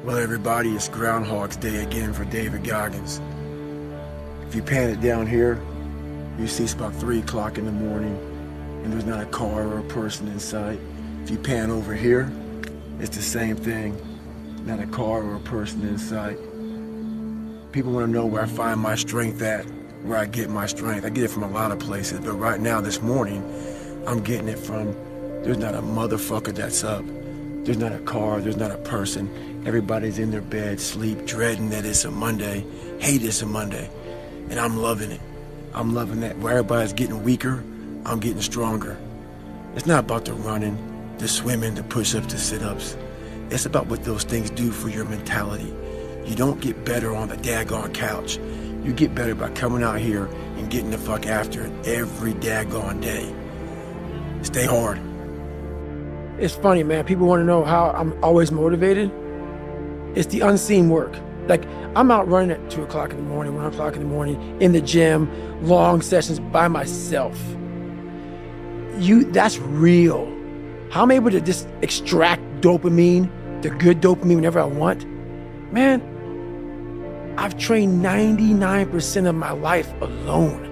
Well, everybody, it's Groundhog's Day again for David Goggins. If you pan it down here, you see it's about 3 o'clock in the morning and there's not a car or a person in sight. If you pan over here, it's the same thing, not a car or a person in sight. People want to know where I find my strength at, where I get my strength. I get it from a lot of places, but right now, this morning, I'm getting it from, there's not a motherfucker that's up. There's not a car, there's not a person. Everybody's in their bed, sleep, dreading that it's a Monday, hate it's a Monday. And I'm loving it. I'm loving that. Where everybody's getting weaker, I'm getting stronger. It's not about the running, the swimming, the push-ups, the sit-ups. It's about what those things do for your mentality. You don't get better on the daggone couch. You get better by coming out here and getting the fuck after it every daggone day. Stay hard. It's funny, man. People want to know how I'm always motivated. It's the unseen work. Like, I'm out running at 2 o'clock in the morning, 1 o'clock in the morning, in the gym, long sessions by myself. That's real. How I'm able to just extract dopamine, the good dopamine whenever I want. Man, I've trained 99% of my life alone.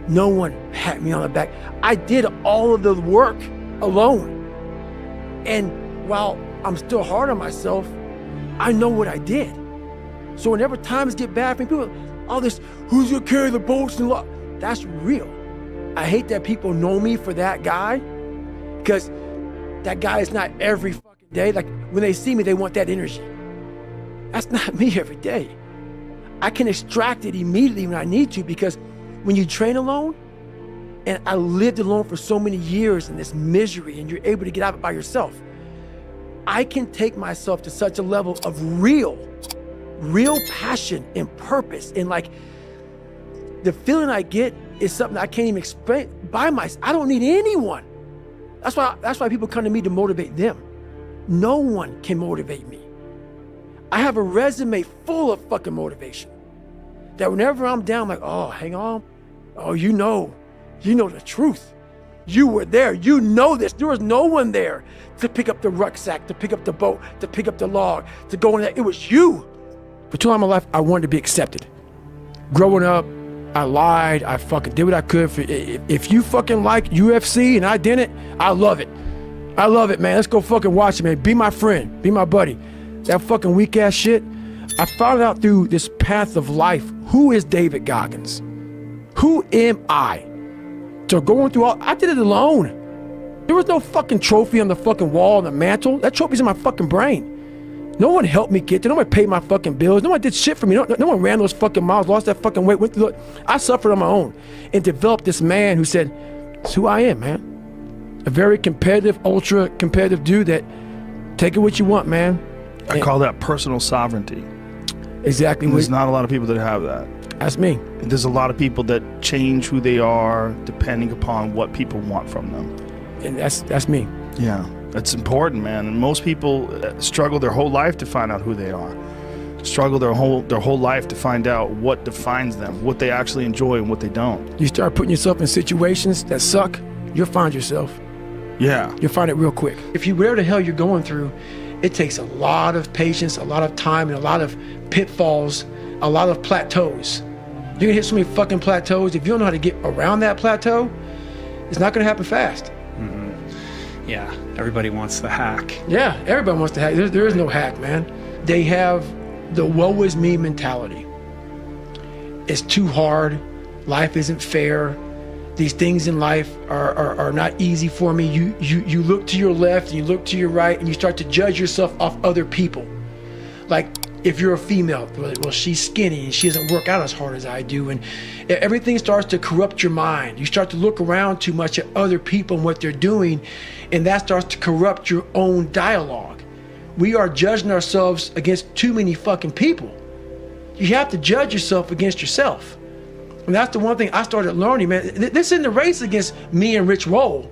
No one pat me on the back. I did all of the work alone. And while I'm still hard on myself, I know what I did. So whenever times get bad for me, people, all this, who's gonna carry the bolts and lock? That's real. I hate that people know me for that guy, because that guy is not every fucking day. Like, when they see me, they want that energy. That's not me every day. I can extract it immediately when I need to, because when you train alone, and I lived alone for so many years in this misery, and you're able to get out of it by yourself, I can take myself to such a level of real passion and purpose. And like, the feeling I get is something I can't even explain by myself. I don't need anyone. That's why people come to me to motivate them. No one can motivate me. I have a resume full of fucking motivation, that whenever I'm down, I'm like, oh, hang on. Oh, you know the truth. You were there, you know this. There was no one there to pick up the rucksack, to pick up the boat, to pick up the log, to go in there. It was you. For too long in my life, I wanted to be accepted. Growing up, I lied, I fucking did what I could. If you fucking like UFC and I didn't, I love it. I love it, man. Let's go fucking watch it, man. Be my friend, be my buddy. That fucking weak ass shit. I found out through this path of life, who is David Goggins? Who am I? So going through I did it alone. There was no fucking trophy on the fucking wall on the mantle. That trophy's in my fucking brain. No one helped me get there. No one paid my fucking bills. No one did shit for me. No one ran those fucking miles, lost that fucking weight, went through it. I suffered on my own and developed this man who said, it's who I am, man. A very competitive, ultra competitive dude that take it what you want, man. I call that personal sovereignty. Exactly. And there's not a lot of people that have that. That's me. And there's a lot of people that change who they are depending upon what people want from them. And that's me. Yeah, that's important, man. And most people struggle their whole life to find out who they are. Struggle their whole life to find out what defines them, what they actually enjoy and what they don't. You start putting yourself in situations that suck, you'll find yourself. Yeah. You'll find it real quick. If you, whatever the hell you're going through, it takes a lot of patience, a lot of time, and a lot of pitfalls, a lot of plateaus. You're gonna hit so many fucking plateaus. If you don't know how to get around that plateau, it's not gonna happen fast. Mm-hmm. Yeah, everybody wants the hack. Yeah, everybody wants to hack. There is no hack, man. They have the woe is me mentality. It's too hard. Life isn't fair. These things in life are not easy for me. You look to your left and you look to your right and you start to judge yourself off other people. Like, if you're a female, well, she's skinny and she doesn't work out as hard as I do, and everything starts to corrupt your mind. You start to look around too much at other people and what they're doing, and that starts to corrupt your own dialogue. We are judging ourselves against too many fucking people. You have to judge yourself against yourself. And that's the one thing I started learning, man. This isn't a race against me and Rich Roll.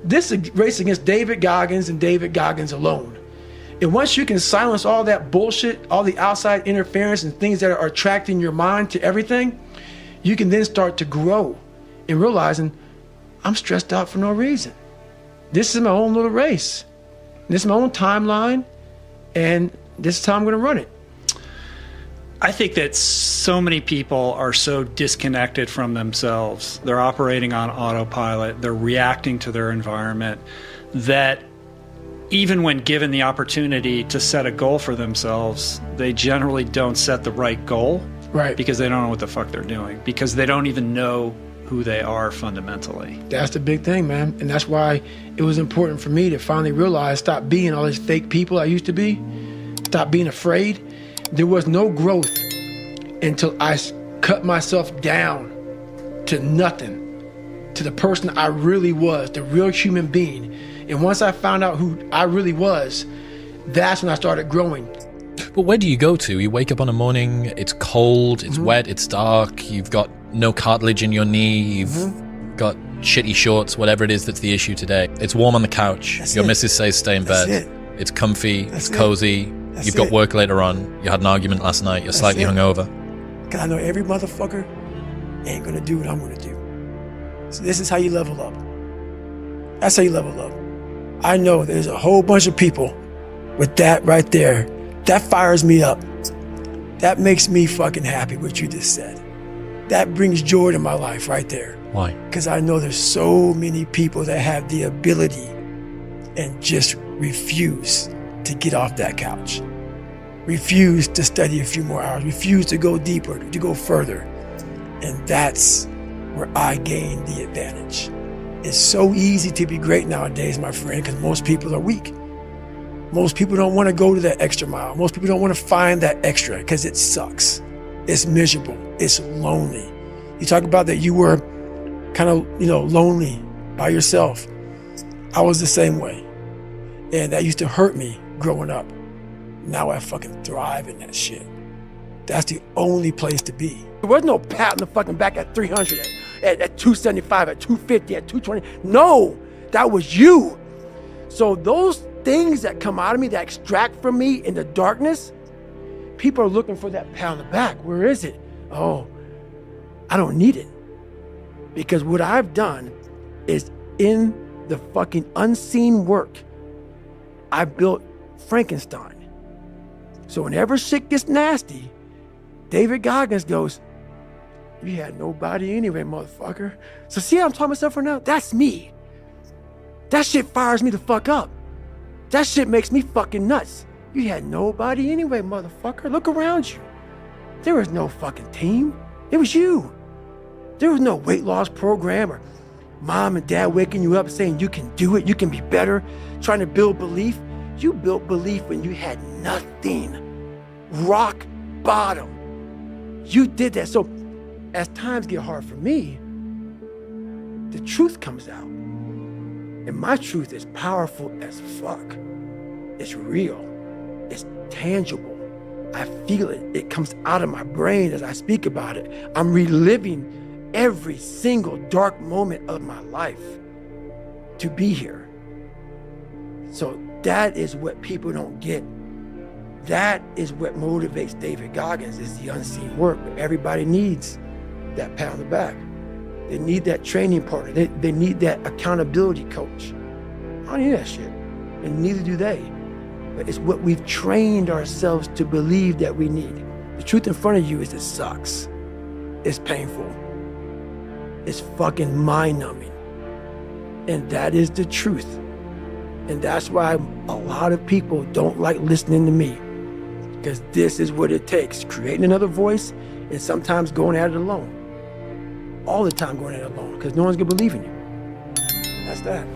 This is a race against David Goggins and David Goggins alone. And once you can silence all that bullshit, all the outside interference and things that are attracting your mind to everything, you can then start to grow in realizing, I'm stressed out for no reason. This is my own little race. This is my own timeline. and this is how I'm going to run it. I think that so many people are so disconnected from themselves. They're operating on autopilot. They're reacting to their environment, that even when given the opportunity to set a goal for themselves, they generally don't set the right goal. Right. Because they don't know what the fuck they're doing. Because they don't even know who they are fundamentally. That's the big thing, man. And that's why it was important for me to finally realize, stop being all these fake people I used to be. Stop being afraid. There was no growth until I cut myself down to nothing, to the person I really was, the real human being. And once I found out who I really was, that's when I started growing. But where do you go to? You wake up on a morning, it's cold, it's wet, it's dark, you've got no cartilage in your knee, you've got shitty shorts, whatever it is that's the issue today. It's warm on the couch, your missus says stay in bed, it's comfy, it's cozy, you've got work later on, you had an argument last night, you're slightly hungover. Because I know every motherfucker ain't gonna do what I'm gonna do. So this is how you level up. That's how you level up. I know there's a whole bunch of people with that right there. That fires me up. That makes me fucking happy, what you just said. That brings joy to my life right there. Why? Because I know there's so many people that have the ability and just refuse to get off that couch. Refuse to study a few more hours. Refuse to go deeper, to go further. And that's where I gain the advantage. It's so easy to be great nowadays, my friend, because most people are weak. Most people don't want to go to that extra mile. Most people don't want to find that extra because it sucks. It's miserable. It's lonely. You talk about that you were kind of, lonely by yourself. I was the same way. And that used to hurt me growing up. Now I fucking thrive in that shit. That's the only place to be. There was no pat on the fucking back at 300, at 275, at 250, at 220. No, that was you. So those things that come out of me, that extract from me in the darkness, people are looking for that pat on the back. Where is it? Oh, I don't need it. Because what I've done is in the fucking unseen work, I built Frankenstein. So whenever shit gets nasty, David Goggins goes, you had nobody anyway, motherfucker. So see how I'm talking myself right now? That's me. That shit fires me the fuck up. That shit makes me fucking nuts. You had nobody anyway, motherfucker. Look around you. There was no fucking team. It was you. There was no weight loss program or mom and dad waking you up saying you can do it, you can be better, trying to build belief. You built belief when you had nothing. Rock bottom. You did that. So as times get hard for me, the truth comes out. And my truth is powerful as fuck. It's real. It's tangible. I feel it. It comes out of my brain as I speak about it. I'm reliving every single dark moment of my life to be here. So that is what people don't get. That is what motivates David Goggins, is the unseen work. Everybody needs that pat on the back. They need that training partner. They need that accountability coach. I don't need that shit, and neither do they. But it's what we've trained ourselves to believe that we need. The truth in front of you is it sucks. It's painful. It's fucking mind-numbing. And that is the truth. And that's why a lot of people don't like listening to me. Because this is what it takes, creating another voice and sometimes going at it alone. All the time going at it alone, because no one's gonna believe in you. That's that.